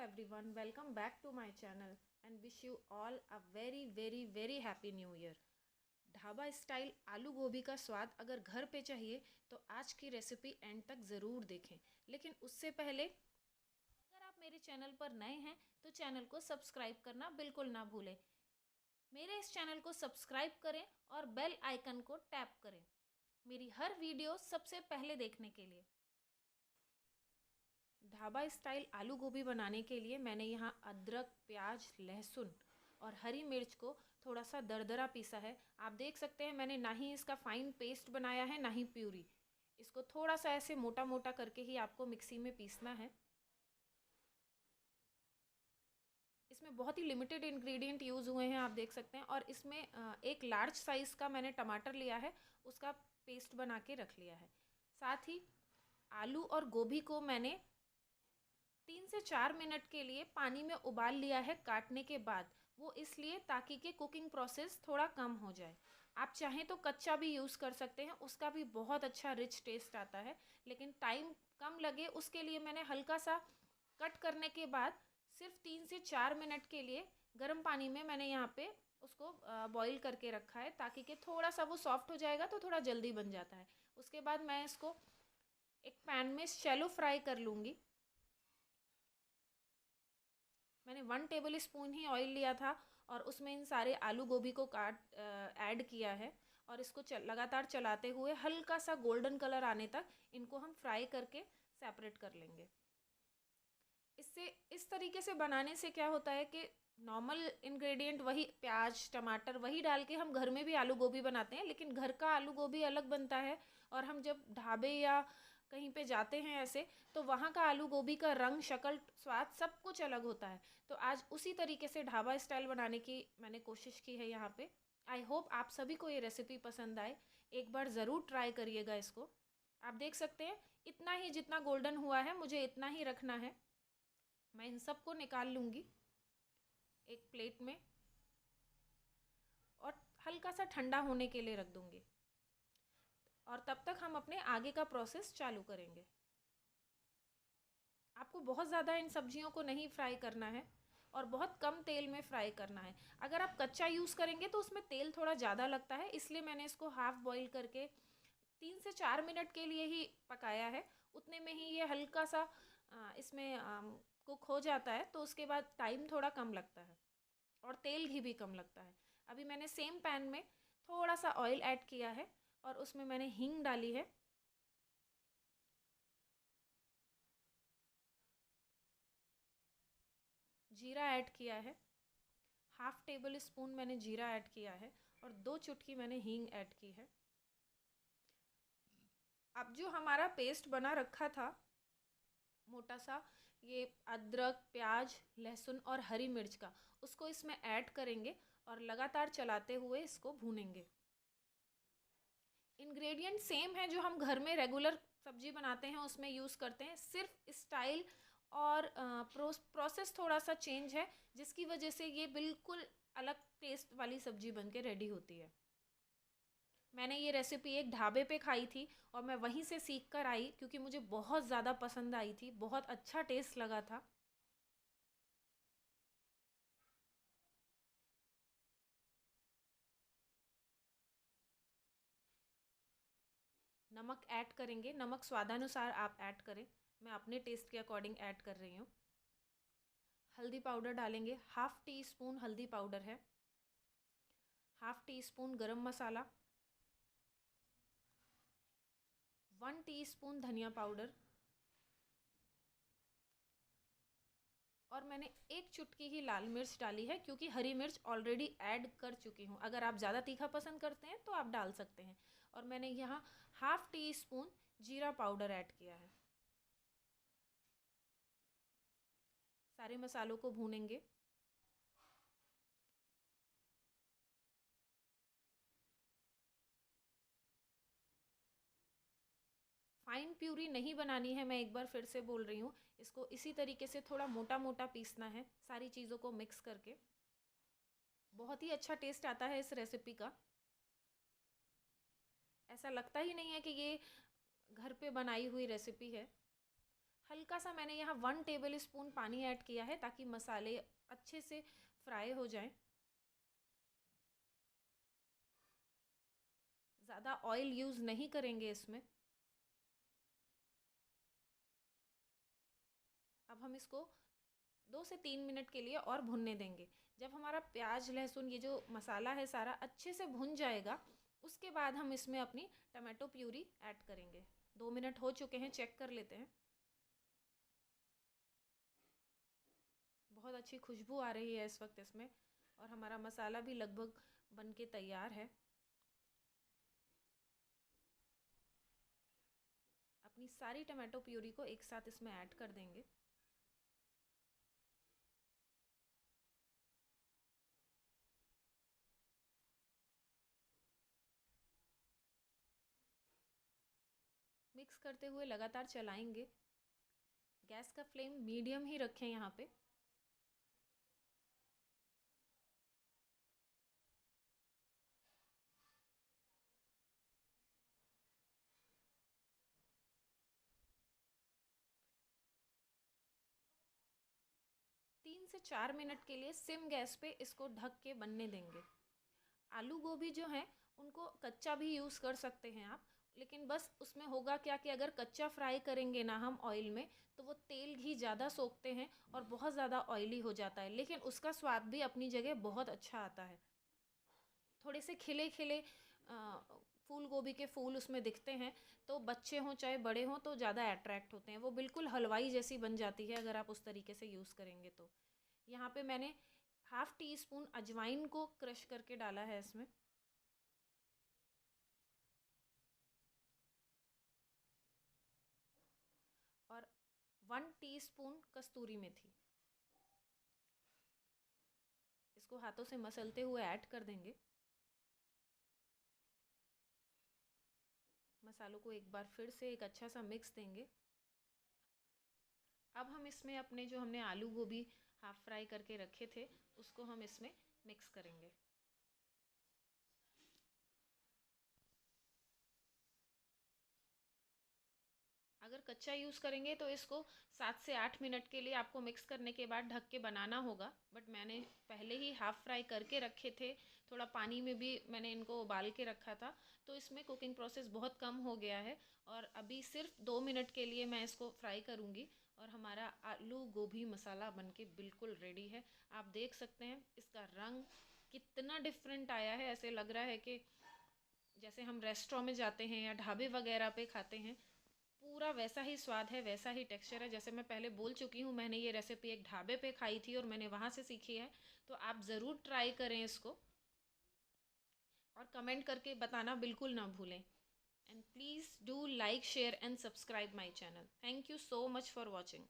everyone, welcome back to my channel and wish you all a very happy new year। Dhaba style आलू गोभी का स्वाद अगर घर पे चाहिए तो आज की रेसिपी एंड तक ज़रूर देखें। लेकिन उससे पहले अगर आप मेरे चैनल पर नए हैं तो चैनल को सब्सक्राइब करना बिल्कुल ना भूलें। मेरे इस चैनल को सब्सक्राइब करें और बेल आइकन को टैप करें मेरी हर वीडियो सबसे पहले देखने के लिए। ढाबा स्टाइल आलू गोभी बनाने के लिए मैंने यहाँ अदरक, प्याज, लहसुन और हरी मिर्च को थोड़ा सा दरदरा पीसा है। आप देख सकते हैं मैंने ना ही इसका फाइन पेस्ट बनाया है ना ही प्यूरी। इसको थोड़ा सा ऐसे मोटा मोटा करके ही आपको मिक्सी में पीसना है। इसमें बहुत ही लिमिटेड इंग्रेडिएंट यूज़ हुए हैं, आप देख सकते हैं। और इसमें एक लार्ज साइज़ का मैंने टमाटर लिया है, उसका पेस्ट बना के रख लिया है। साथ ही आलू और गोभी को मैंने 3 से 4 मिनट के लिए पानी में उबाल लिया है काटने के बाद। वो इसलिए ताकि के कुकिंग प्रोसेस थोड़ा कम हो जाए। आप चाहें तो कच्चा भी यूज़ कर सकते हैं, उसका भी बहुत अच्छा रिच टेस्ट आता है। लेकिन टाइम कम लगे उसके लिए मैंने हल्का सा कट करने के बाद सिर्फ 3 से 4 मिनट के लिए गर्म पानी में मैंने यहाँ पे उसको बॉईल करके रखा है, ताकि कि थोड़ा सा वो सॉफ्ट हो जाएगा तो थोड़ा जल्दी बन जाता है। उसके बाद मैं इसको एक पैन में शैलो फ्राई कर लूँगी। मैंने 1 टेबल स्पून ही ऑयल लिया था और उसमें इन सारे आलू गोभी को ऐड किया है। और इसको लगातार चलाते हुए हल्का सा गोल्डन कलर आने तक इनको हम फ्राई करके सेपरेट कर लेंगे। इससे इस तरीके से बनाने से क्या होता है कि नॉर्मल इंग्रेडिएंट वही प्याज टमाटर वही डाल के हम घर में भी आलू गोभी बनाते हैं, लेकिन घर का आलू गोभी अलग बनता है। और हम जब ढाबे या कहीं पे जाते हैं ऐसे, तो वहाँ का आलू गोभी का रंग, शक्ल, स्वाद सब कुछ अलग होता है। तो आज उसी तरीके से ढाबा स्टाइल बनाने की मैंने कोशिश की है यहाँ पे। आई होप आप सभी को ये रेसिपी पसंद आए। एक बार ज़रूर ट्राई करिएगा इसको। आप देख सकते हैं इतना ही, जितना गोल्डन हुआ है मुझे इतना ही रखना है। मैं इन सब को निकाल लूँगी एक प्लेट में और हल्का सा ठंडा होने के लिए रख दूँगी। और तब तक हम अपने आगे का प्रोसेस चालू करेंगे। आपको बहुत ज़्यादा इन सब्जियों को नहीं फ्राई करना है और बहुत कम तेल में फ्राई करना है। अगर आप कच्चा यूज़ करेंगे तो उसमें तेल थोड़ा ज़्यादा लगता है, इसलिए मैंने इसको हाफ़ बॉईल करके 3 से 4 मिनट के लिए ही पकाया है। उतने में ही ये हल्का सा इसमें कुक हो जाता है, तो उसके बाद टाइम थोड़ा कम लगता है और तेल घी भी कम लगता है। अभी मैंने सेम पैन में थोड़ा सा ऑयल ऐड किया है और उसमें मैंने हींग डाली है। जीरा ऐड किया है, 1/2 टेबल स्पून मैंने जीरा ऐड किया है और 2 चुटकी मैंने हींग ऐड की है। अब जो हमारा पेस्ट बना रखा था मोटा सा, ये अदरक, प्याज, लहसुन और हरी मिर्च का, उसको इसमें ऐड करेंगे और लगातार चलाते हुए इसको भूनेंगे। इंग्रेडिएंट सेम है जो हम घर में रेगुलर सब्जी बनाते हैं उसमें यूज़ करते हैं, सिर्फ स्टाइल और प्रोसेस थोड़ा सा चेंज है, जिसकी वजह से ये बिल्कुल अलग टेस्ट वाली सब्जी बन के रेडी होती है। मैंने ये रेसिपी एक ढाबे पे खाई थी और मैं वहीं से सीख कर आई, क्योंकि मुझे बहुत ज़्यादा पसंद आई थी, बहुत अच्छा टेस्ट लगा था। नमक ऐड करेंगे, नमक स्वादानुसार आप ऐड करें, मैं अपने टेस्ट के अकॉर्डिंग ऐड कर रही हूँ। हल्दी पाउडर डालेंगे, 1/2 टी स्पून हल्दी पाउडर है, 1/2 टी स्पून गरम मसाला, 1 टीस्पून धनिया पाउडर और मैंने एक चुटकी ही लाल मिर्च डाली है, क्योंकि हरी मिर्च ऑलरेडी ऐड कर चुकी हूँ। अगर आप ज़्यादा तीखा पसंद करते हैं तो आप डाल सकते हैं। और मैंने यहाँ 1/2 टी स्पून जीरा पाउडर ऐड किया है। सारे मसालों को भूनेंगे। फाइन प्यूरी नहीं बनानी है, मैं एक बार फिर से बोल रही हूँ। इसको इसी तरीके से थोड़ा मोटा मोटा पीसना है, सारी चीज़ों को मिक्स करके। बहुत ही अच्छा टेस्ट आता है इस रेसिपी का। ऐसा लगता ही नहीं है कि ये घर पे बनाई हुई रेसिपी है। हल्का सा मैंने यहाँ 1 टेबल स्पून पानी ऐड किया है ताकि मसाले अच्छे से फ्राई हो जाएं। ज़्यादा ऑयल यूज़ नहीं करेंगे इसमें। अब हम इसको 2 से 3 मिनट के लिए और भुनने देंगे। जब हमारा प्याज लहसुन ये जो मसाला है सारा अच्छे से भुन जाएगा, उसके बाद हम इसमें अपनी टमाटो प्यूरी ऐड करेंगे। 2 मिनट हो चुके हैं, चेक कर लेते हैं। बहुत अच्छी खुशबू आ रही है इस वक्त इसमें, और हमारा मसाला भी लगभग बन के तैयार है। अपनी सारी टमाटो प्यूरी को एक साथ इसमें ऐड कर देंगे। मिक्स करते हुए लगातार चलाएंगे। गैस का फ्लेम मीडियम ही रखें यहाँ पे। तीन से 4 मिनट के लिए सिम गैस पे इसको ढक के बनने देंगे। आलू गोभी जो है उनको कच्चा भी यूज़ कर सकते हैं आप, लेकिन बस उसमें होगा क्या कि अगर कच्चा फ्राई करेंगे ना हम ऑयल में, तो वो तेल घी ज़्यादा सोखते हैं और बहुत ज़्यादा ऑयली हो जाता है, लेकिन उसका स्वाद भी अपनी जगह बहुत अच्छा आता है। थोड़े से खिले खिले फूल गोभी के फूल उसमें दिखते हैं, तो बच्चे हों चाहे बड़े हों तो ज़्यादा अट्रैक्ट होते हैं। वो बिल्कुल हलवाई जैसी बन जाती है अगर आप उस तरीके से यूज़ करेंगे तो। यहाँ पे मैंने ½ टी स्पून अजवाइन को क्रश करके डाला है इसमें, और 1 टीस्पून कस्तूरी मेथी। इसको हाथों से मसलते हुए ऐड कर देंगे। मसालों को एक बार फिर से एक अच्छा सा मिक्स देंगे। अब हम इसमें अपने जो हमने आलू गोभी हाफ फ्राई करके रखे थे उसको हम इसमें मिक्स करेंगे। अगर कच्चा यूज़ करेंगे तो इसको 7 से 8 मिनट के लिए आपको मिक्स करने के बाद ढक के बनाना होगा, बट मैंने पहले ही हाफ़ फ्राई करके रखे थे। थोड़ा पानी में भी मैंने इनको उबाल के रखा था, तो इसमें कुकिंग प्रोसेस बहुत कम हो गया है। और अभी सिर्फ 2 मिनट के लिए मैं इसको फ्राई करूँगी और हमारा आलू गोभी मसाला बनके बिल्कुल रेडी है। आप देख सकते हैं इसका रंग कितना डिफरेंट आया है। ऐसे लग रहा है कि जैसे हम रेस्टोरेंट में जाते हैं या ढाबे वगैरह पे खाते हैं। पूरा वैसा ही स्वाद है, वैसा ही टेक्सचर है। जैसे मैं पहले बोल चुकी हूँ, मैंने ये रेसिपी एक ढाबे पे खाई थी और मैंने वहाँ से सीखी है। तो आप ज़रूर ट्राई करें इसको और कमेंट करके बताना बिल्कुल ना भूलें। And please do like share and subscribe my channel. Thank you so much for watching.